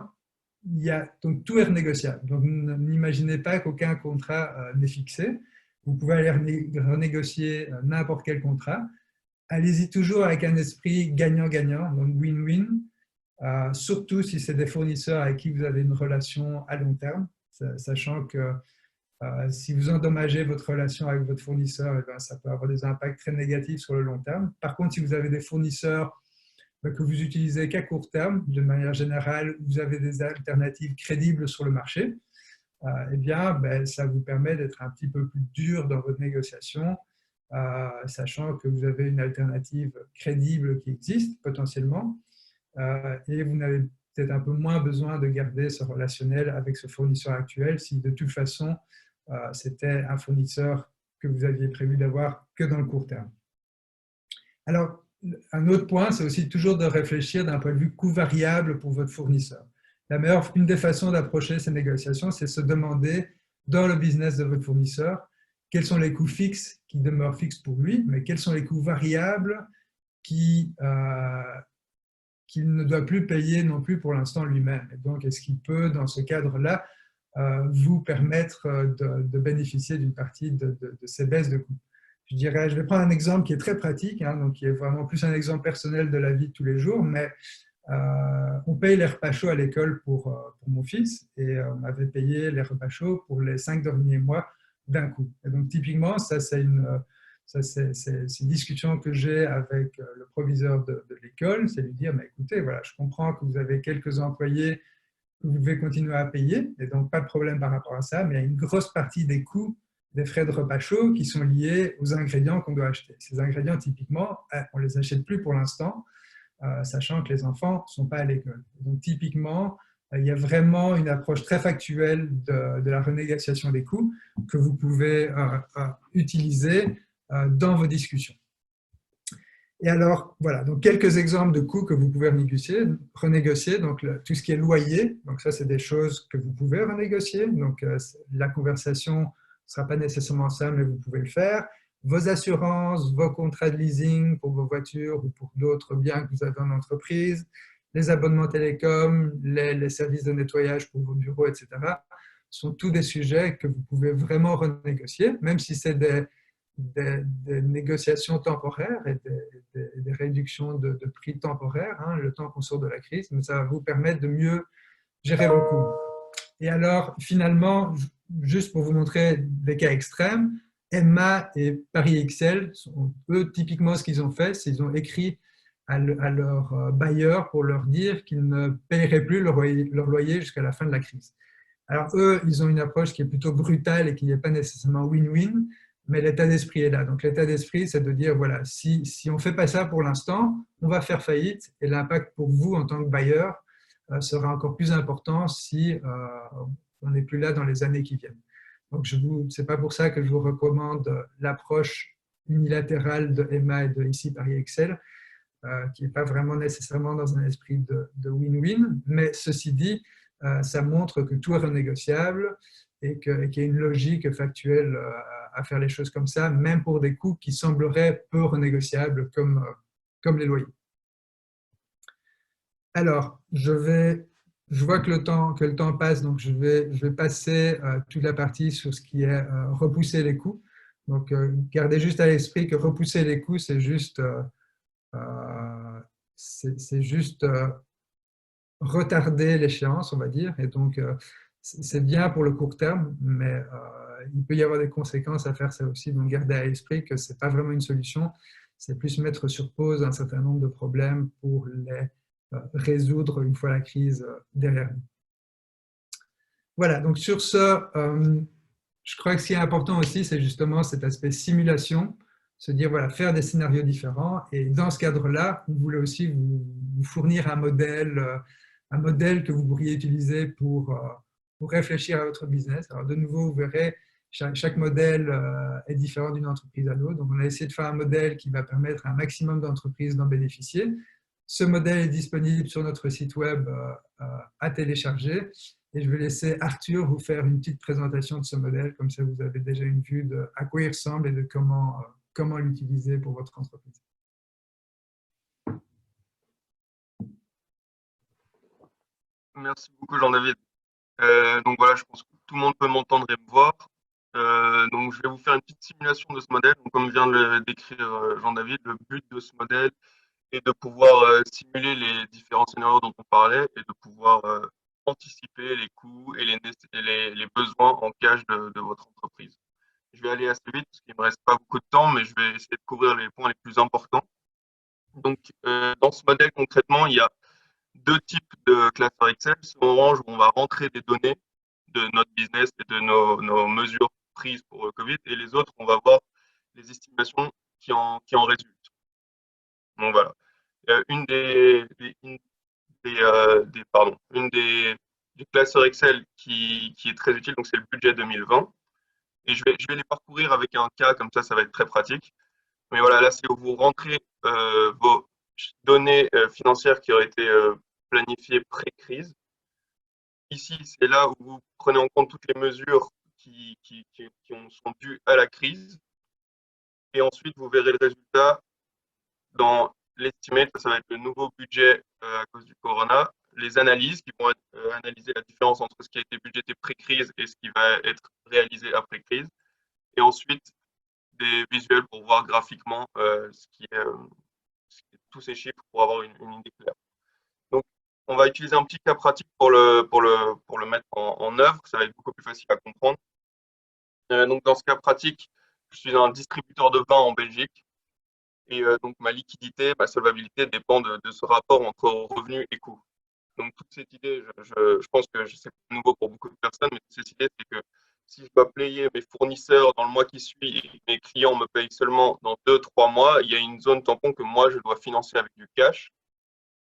donc tout est renégociable. Donc n'imaginez pas qu'aucun contrat n'est fixé. Vous pouvez aller renégocier n'importe quel contrat. Allez-y toujours avec un esprit gagnant-gagnant, donc win-win, surtout si c'est des fournisseurs avec qui vous avez une relation à long terme, sachant que si vous endommagez votre relation avec votre fournisseur, eh bien, ça peut avoir des impacts très négatifs sur le long terme. Par contre, si vous avez des fournisseurs que vous utilisez qu'à court terme, de manière générale, vous avez des alternatives crédibles sur le marché, eh bien, ça vous permet d'être un petit peu plus dur dans votre négociation, sachant que vous avez une alternative crédible qui existe potentiellement, et vous n'avez peut-être un peu moins besoin de garder ce relationnel avec ce fournisseur actuel si de toute façon, c'était un fournisseur que vous aviez prévu d'avoir que dans le court terme. Alors, un autre point, c'est aussi toujours de réfléchir d'un point de vue coût variable pour votre fournisseur. Une des façons d'approcher ces négociations, c'est se demander, dans le business de votre fournisseur, quels sont les coûts fixes qui demeurent fixes pour lui, mais quels sont les coûts variables qu'il ne doit plus payer non plus pour l'instant lui-même. Et donc, est-ce qu'il peut, dans ce cadre-là, vous permettre de bénéficier d'une partie de ces baisses de coûts? Je vais prendre un exemple qui est très pratique, donc qui est vraiment plus un exemple personnel de la vie de tous les jours, mais on paye les repas chauds à l'école pour mon fils, et on m'avait payé les repas chauds pour les 5 derniers mois d'un coup. Et donc typiquement, ça c'est une discussion que j'ai avec le proviseur de l'école, c'est lui dire, mais écoutez, voilà, je comprends que vous avez quelques employés que vous devez continuer à payer, et donc pas de problème par rapport à ça, mais il y a une grosse partie des coûts des frais de repas chauds qui sont liés aux ingrédients qu'on doit acheter. Ces ingrédients, typiquement, on ne les achète plus pour l'instant, sachant que les enfants ne sont pas à l'école. Donc, typiquement, il y a vraiment une approche très factuelle de la renégociation des coûts que vous pouvez utiliser dans vos discussions. Et alors, voilà, donc quelques exemples de coûts que vous pouvez renégocier. Donc, tout ce qui est loyer, donc ça, c'est des choses que vous pouvez renégocier. Donc, la conversation ne sera pas nécessairement ça, mais vous pouvez le faire. Vos assurances, vos contrats de leasing pour vos voitures ou pour d'autres biens que vous avez en entreprise, les abonnements télécom, les services de nettoyage pour vos bureaux, etc. sont tous des sujets que vous pouvez vraiment renégocier, même si c'est des négociations temporaires et des réductions de prix temporaires, hein, le temps qu'on sort de la crise, mais ça va vous permettre de mieux gérer vos coûts. Et alors, finalement, juste pour vous montrer des cas extrêmes, Emma et Paris XL, eux, typiquement, ce qu'ils ont fait, c'est qu'ils ont écrit à leurs bailleurs pour leur dire qu'ils ne paieraient plus leur loyer jusqu'à la fin de la crise. Alors, eux, ils ont une approche qui est plutôt brutale et qui n'est pas nécessairement win-win, mais l'état d'esprit est là. Donc, l'état d'esprit, c'est de dire, voilà, si on ne fait pas ça pour l'instant, on va faire faillite et l'impact pour vous en tant que bailleur sera encore plus important si on n'est plus là dans les années qui viennent. Donc, ce n'est pas pour ça que je vous recommande l'approche unilatérale de Emma et de ici Paris Excel, qui n'est pas vraiment nécessairement dans un esprit de win-win, mais ceci dit, ça montre que tout est renégociable et qu'il y a une logique factuelle à faire les choses comme ça, même pour des coûts qui sembleraient peu renégociables comme les loyers. Alors, je vois que le temps passe, donc je vais passer toute la partie sur ce qui est repousser les coûts. Donc, gardez juste à l'esprit que repousser les coûts, c'est juste retarder l'échéance, on va dire. Et donc, c'est bien pour le court terme, mais il peut y avoir des conséquences à faire ça aussi. Donc, gardez à l'esprit que ce n'est pas vraiment une solution. C'est plus mettre sur pause un certain nombre de problèmes pour les résoudre une fois la crise derrière nous. Voilà, donc sur ce, je crois que ce qui est important aussi, c'est justement cet aspect simulation, se dire, voilà, faire des scénarios différents. Et dans ce cadre-là, vous voulez aussi vous fournir un modèle que vous pourriez utiliser pour réfléchir à votre business. Alors de nouveau, vous verrez, chaque modèle est différent d'une entreprise à l'autre. Donc on a essayé de faire un modèle qui va permettre à un maximum d'entreprises d'en bénéficier. Ce modèle est disponible sur notre site web à télécharger. Et je vais laisser Arthur vous faire une petite présentation de ce modèle, comme ça vous avez déjà une vue de à quoi il ressemble et de comment l'utiliser pour votre entreprise. Merci beaucoup, Jean-David. Donc voilà, je pense que tout le monde peut m'entendre et me voir. Donc je vais vous faire une petite simulation de ce modèle. Donc, comme vient de le décrire Jean-David, le but de ce modèle est de pouvoir simuler les différents scénarios dont on parlait et de pouvoir anticiper les coûts et les besoins en cash de votre entreprise. Je vais aller assez vite parce qu'il ne me reste pas beaucoup de temps, mais je vais essayer de couvrir les points les plus importants. Donc, dans ce modèle, concrètement, il y a deux types de classeurs Excel. C'est Orange où on va rentrer des données de notre business et de nos mesures prises pour Covid, et les autres, on va voir les estimations qui en résultent. Donc voilà. Une des classeurs Excel qui est très utile, donc c'est le budget 2020. Et je vais les parcourir avec un cas, comme ça va être très pratique. Mais voilà, là, c'est où vous rentrez vos données financières qui auraient été planifiées pré-crise. Ici, c'est là où vous prenez en compte toutes les mesures qui sont dues à la crise. Et ensuite, vous verrez le résultat dans l'estimate, ça va être le nouveau budget à cause du corona, les analyses qui vont analyser la différence entre ce qui a été budgété pré-crise et ce qui va être réalisé après crise. Et ensuite, des visuels pour voir graphiquement tous ces chiffres pour avoir une idée claire. Donc, on va utiliser un petit cas pratique pour le mettre en œuvre. Ça va être beaucoup plus facile à comprendre. Donc, dans ce cas pratique, je suis un distributeur de vin en Belgique. Et donc, ma liquidité, ma solvabilité dépend de ce rapport entre revenus et coûts. Donc, toute cette idée, je pense que c'est nouveau pour beaucoup de personnes, mais toute cette idée, c'est que si je dois payer mes fournisseurs dans le mois qui suit et mes clients me payent seulement dans 2-3 mois, il y a une zone tampon que moi, je dois financer avec du cash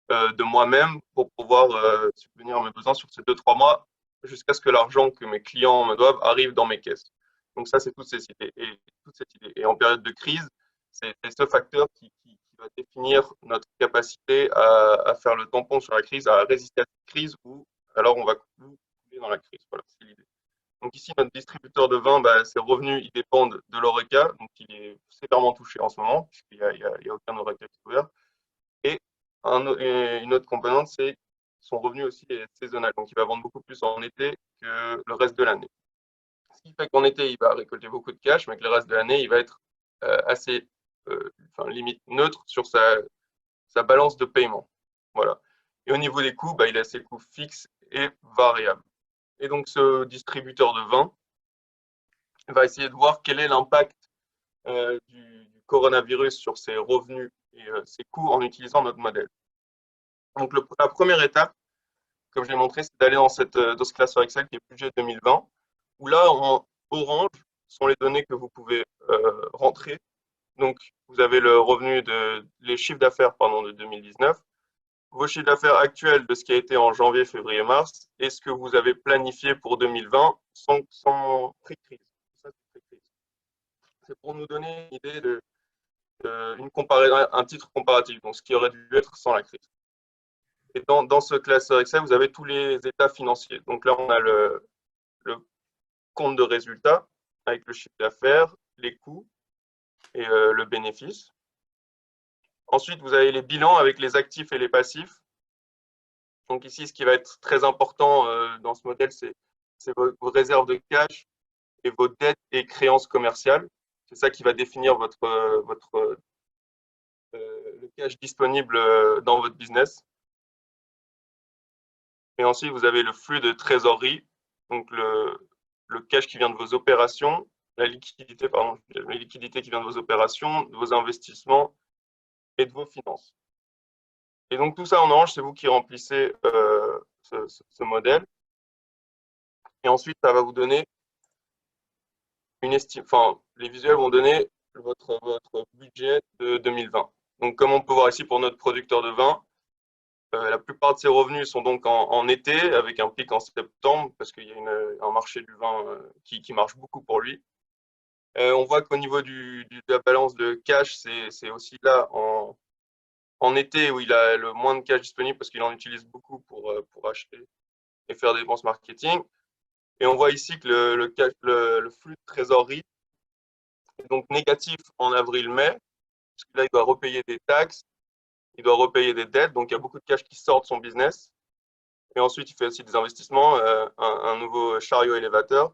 de moi-même pour pouvoir subvenir à mes besoins sur ces 2-3 mois jusqu'à ce que l'argent que mes clients me doivent arrive dans mes caisses. Donc ça, c'est toute cette idée. Et en période de crise, c'est ce facteur qui va définir notre capacité à faire le tampon sur la crise, à résister à cette crise, ou alors on va couler dans la crise. Voilà, c'est l'idée. Donc ici, notre distributeur de vin, ses revenus, ils dépendent de l'ORECA, donc il est sévèrement touché en ce moment, puisqu'il n'y a aucun ORECA qui est ouvert. Et une autre composante, c'est son revenu aussi est saisonnal. Donc il va vendre beaucoup plus en été que le reste de l'année. Ce qui fait qu'en été, il va récolter beaucoup de cash, mais que le reste de l'année, il va être assez limite neutre sur sa balance de paiement. Voilà. Et au niveau des coûts, il a ses coûts fixes et variables. Et donc, ce distributeur de vin va essayer de voir quel est l'impact du coronavirus sur ses revenus et ses coûts en utilisant notre modèle. Donc, la première étape, comme je l'ai montré, c'est d'aller dans ce classeur Excel qui est budget 2020, où là, en orange, sont les données que vous pouvez rentrer. Donc, vous avez le revenu les chiffres d'affaires de 2019, vos chiffres d'affaires actuels de ce qui a été en janvier, février, mars, et ce que vous avez planifié pour 2020 sans pré-crise. C'est pour nous donner une idée un titre comparatif, donc ce qui aurait dû être sans la crise. Et dans ce classeur Excel, vous avez tous les états financiers. Donc là, on a le compte de résultat avec le chiffre d'affaires, les coûts et le bénéfice. Ensuite, vous avez les bilans avec les actifs et les passifs. Donc ici, ce qui va être très important dans ce modèle, c'est vos réserves de cash et vos dettes et créances commerciales. C'est ça qui va définir le cash disponible dans votre business. Et ensuite, vous avez le flux de trésorerie, donc le cash qui vient de vos opérations, la liquidité qui vient de vos opérations, de vos investissements et de vos finances. Et donc tout ça en orange, c'est vous qui remplissez ce modèle. Et ensuite, ça va vous donner une estime. Les visuels vont donner votre budget de 2020. Donc comme on peut voir ici pour notre producteur de vin, la plupart de ses revenus sont donc en été, avec un pic en septembre, parce qu'il y a un marché du vin qui marche beaucoup pour lui. On voit qu'au niveau de la balance de cash, c'est aussi là en été où il a le moins de cash disponible parce qu'il en utilise beaucoup pour acheter et faire des dépenses marketing. Et on voit ici que le flux de trésorerie est donc négatif en avril-mai, parce que là, il doit repayer des taxes, il doit repayer des dettes, donc il y a beaucoup de cash qui sort de son business. Et ensuite, il fait aussi des investissements, un nouveau chariot élévateur.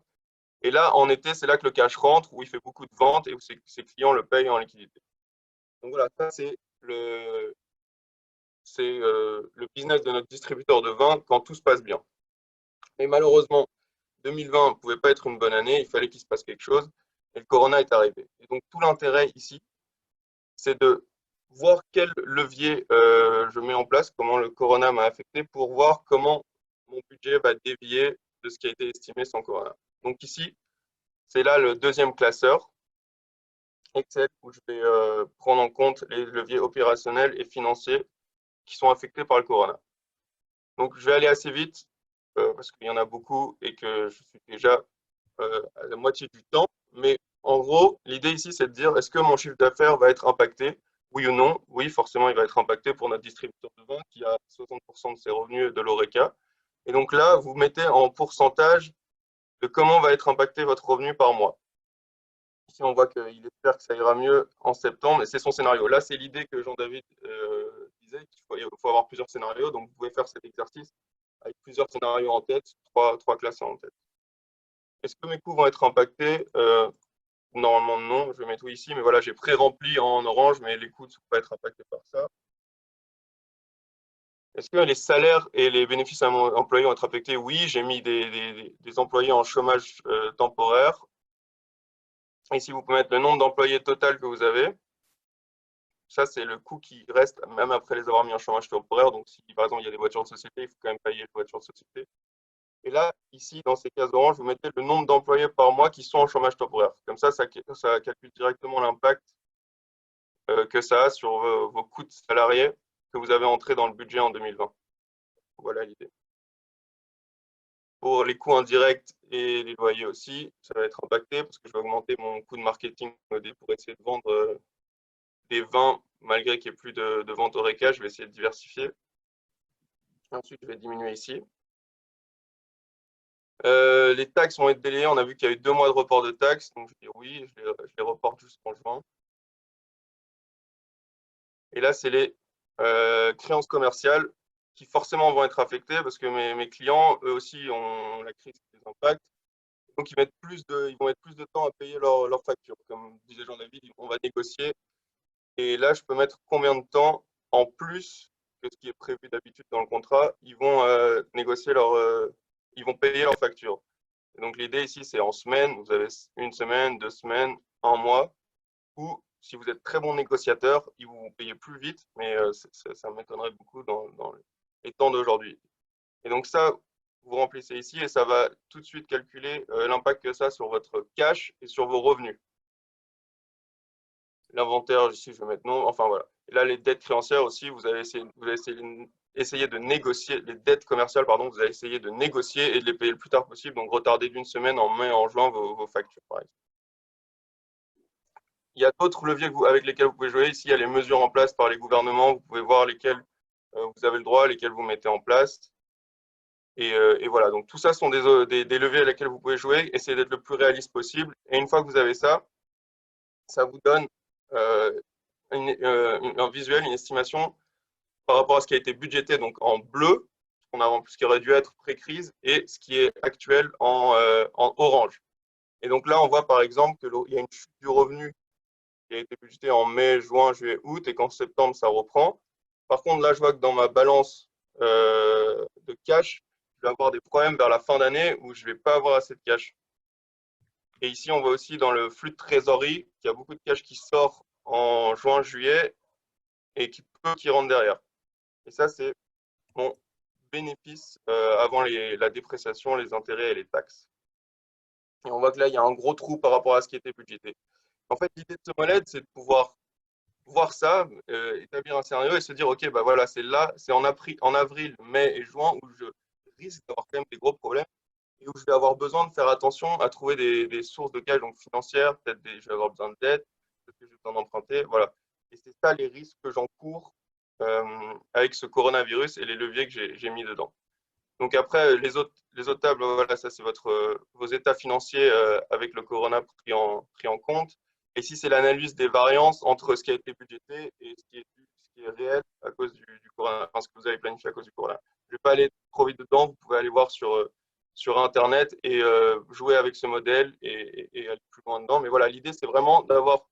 Et là, en été, c'est là que le cash rentre, où il fait beaucoup de ventes et où ses clients le payent en liquidité. Donc voilà, ça, c'est le business de notre distributeur de vin quand tout se passe bien. Mais malheureusement, 2020 ne pouvait pas être une bonne année, il fallait qu'il se passe quelque chose, et le corona est arrivé. Et donc tout l'intérêt ici, c'est de voir quel levier je mets en place, comment le corona m'a affecté, pour voir comment mon budget va dévier de ce qui a été estimé sans corona. Donc ici, c'est là le deuxième classeur, Excel, où je vais prendre en compte les leviers opérationnels et financiers qui sont affectés par le corona. Donc je vais aller assez vite parce qu'il y en a beaucoup et que je suis déjà à la moitié du temps. Mais en gros, l'idée ici, c'est de dire, est-ce que mon chiffre d'affaires va être impacté? Oui ou non? Oui, forcément, il va être impacté pour notre distributeur de vin qui a 60% de ses revenus de l'ORECA. Et donc là, vous mettez en pourcentage de comment va être impacté votre revenu par mois. Ici, on voit qu'il espère que ça ira mieux en septembre, et c'est son scénario. Là, c'est l'idée que Jean-David disait, qu'il faut avoir plusieurs scénarios. Donc, vous pouvez faire cet exercice avec plusieurs scénarios en tête, trois classes en tête. Est-ce que mes coûts vont être impactés? Normalement, non. Je vais mettre oui ici, mais voilà, j'ai pré-rempli en orange, mais les coûts ne vont pas être impactés par ça. Est-ce que les salaires et les bénéfices à mon employé vont être affectés? Oui, j'ai mis des employés en chômage temporaire. Ici, vous pouvez mettre le nombre d'employés total que vous avez. Ça, c'est le coût qui reste même après les avoir mis en chômage temporaire. Donc, si par exemple, il y a des voitures de société, il faut quand même payer les voitures de société. Et là, ici, dans ces cases orange, vous mettez le nombre d'employés par mois qui sont en chômage temporaire. Comme ça calcule directement l'impact que ça a sur vos coûts de salariés que vous avez entrés dans le budget en 2020. Voilà l'idée. Pour les coûts indirects et les loyers aussi, ça va être impacté parce que je vais augmenter mon coût de marketing pour essayer de vendre des vins malgré qu'il n'y ait plus de vente au RECA. Je vais essayer de diversifier. Ensuite, je vais diminuer ici. Les taxes vont être délayées. On a vu qu'il y a eu 2 mois de report de taxes. Donc, je vais dire oui, je les reporte jusqu'en juin. Et là, c'est les créances commerciales qui forcément vont être affectés parce que mes clients, eux aussi, ont la crise qui les impacte. Donc, ils vont mettre plus de temps à payer leurs factures. Comme disait Jean-David, on va négocier. Et là, je peux mettre combien de temps en plus que ce qui est prévu d'habitude dans le contrat, ils vont ils vont payer leurs factures. Et donc, l'idée ici, c'est en semaine. Vous avez une semaine, 2 semaines, un mois. Ou si vous êtes très bon négociateur, ils vont payer plus vite, mais ça m'étonnerait beaucoup dans les temps d'aujourd'hui. Et donc ça, vous remplissez ici et ça va tout de suite calculer l'impact que ça a sur votre cash et sur vos revenus. L'inventaire, ici, je vais mettre non. Enfin, voilà. Et là, les dettes créancières aussi, vous allez essayer de négocier, les dettes commerciales, pardon, vous allez essayer de négocier et de les payer le plus tard possible. Donc, retarder d'une semaine en mai, en juin vos factures, par exemple. Il y a d'autres leviers avec lesquels vous pouvez jouer. Ici, il y a les mesures en place par les gouvernements. Vous pouvez voir lesquelles vous avez le droit, lesquelles vous mettez en place. Et voilà, donc tout ça sont des leviers avec lesquels vous pouvez jouer. Essayez d'être le plus réaliste possible. Et une fois que vous avez ça, ça vous donne un visuel, une estimation par rapport à ce qui a été budgété donc en bleu, ce qui aurait dû être pré-crise, et ce qui est actuel en orange. Et donc là, on voit par exemple qu'il y a une chute du revenu qui a été budgété en mai, juin, juillet, août, et qu'en septembre, ça reprend. Par contre, là, je vois que dans ma balance de cash, je vais avoir des problèmes vers la fin d'année où je ne vais pas avoir assez de cash. Et ici, on voit aussi dans le flux de trésorerie qu'il y a beaucoup de cash qui sort en juin, juillet et qui rentre derrière. Et ça, c'est mon bénéfice avant la dépréciation, les intérêts et les taxes. Et on voit que là, il y a un gros trou par rapport à ce qui était budgété. En fait, l'idée de ce modèle, c'est de pouvoir voir ça, établir un scénario et se dire, OK, bah voilà, c'est en avril, mai et juin où je risque d'avoir quand même des gros problèmes et où je vais avoir besoin de faire attention à trouver des sources de cash, donc financières, peut-être je vais avoir besoin de dette, peut-être que j'ai besoin d'emprunter, voilà. Et c'est ça les risques que j'encours avec ce coronavirus et les leviers que j'ai mis dedans. Donc après, les autres tables, voilà, ça c'est vos états financiers avec le corona pris en compte. Et ici, c'est l'analyse des variances entre ce qui a été budgété et ce qui est réel à cause du corona, enfin ce que vous avez planifié à cause du corona. Je ne vais pas aller trop vite dedans, vous pouvez aller voir sur Internet et jouer avec ce modèle et aller plus loin dedans. Mais voilà, l'idée, c'est vraiment d'avoir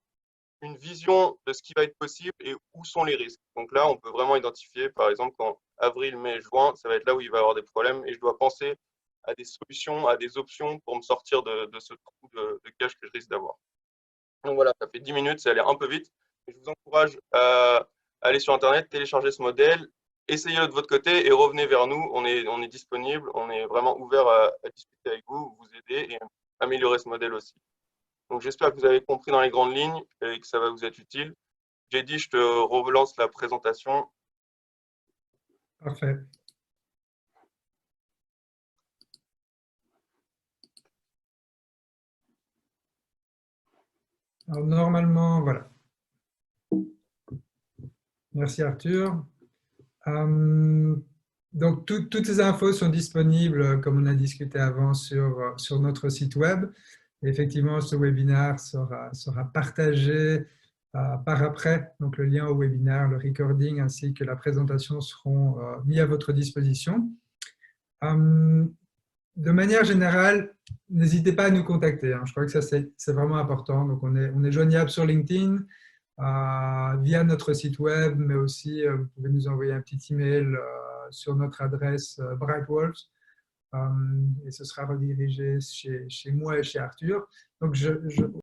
une vision de ce qui va être possible et où sont les risques. Donc là, on peut vraiment identifier, par exemple, qu'en avril, mai, juin, ça va être là où il va y avoir des problèmes et je dois penser à des solutions, à des options pour me sortir de ce trou de cash que je risque d'avoir. Donc voilà, ça fait 10 minutes, ça allait un peu vite. Je vous encourage à aller sur Internet, télécharger ce modèle, essayez-le de votre côté et revenez vers nous. On est disponible, on est vraiment ouvert à discuter avec vous, vous aider et améliorer ce modèle aussi. Donc j'espère que vous avez compris dans les grandes lignes et que ça va vous être utile. J'ai dit, je te relance la présentation. Parfait. Alors, normalement, voilà. Merci Arthur. Donc, toutes ces infos sont disponibles, comme on a discuté avant, sur notre site web. Et effectivement, ce webinaire sera partagé par après. Donc, le lien au webinaire, le recording ainsi que la présentation seront mis à votre disposition. De manière générale, n'hésitez pas à nous contacter. Je crois que ça, c'est vraiment important. Donc, on est joignable sur LinkedIn, via notre site web, mais aussi vous pouvez nous envoyer un petit email sur notre adresse Brightwolves et ce sera redirigé chez moi et chez Arthur. Donc,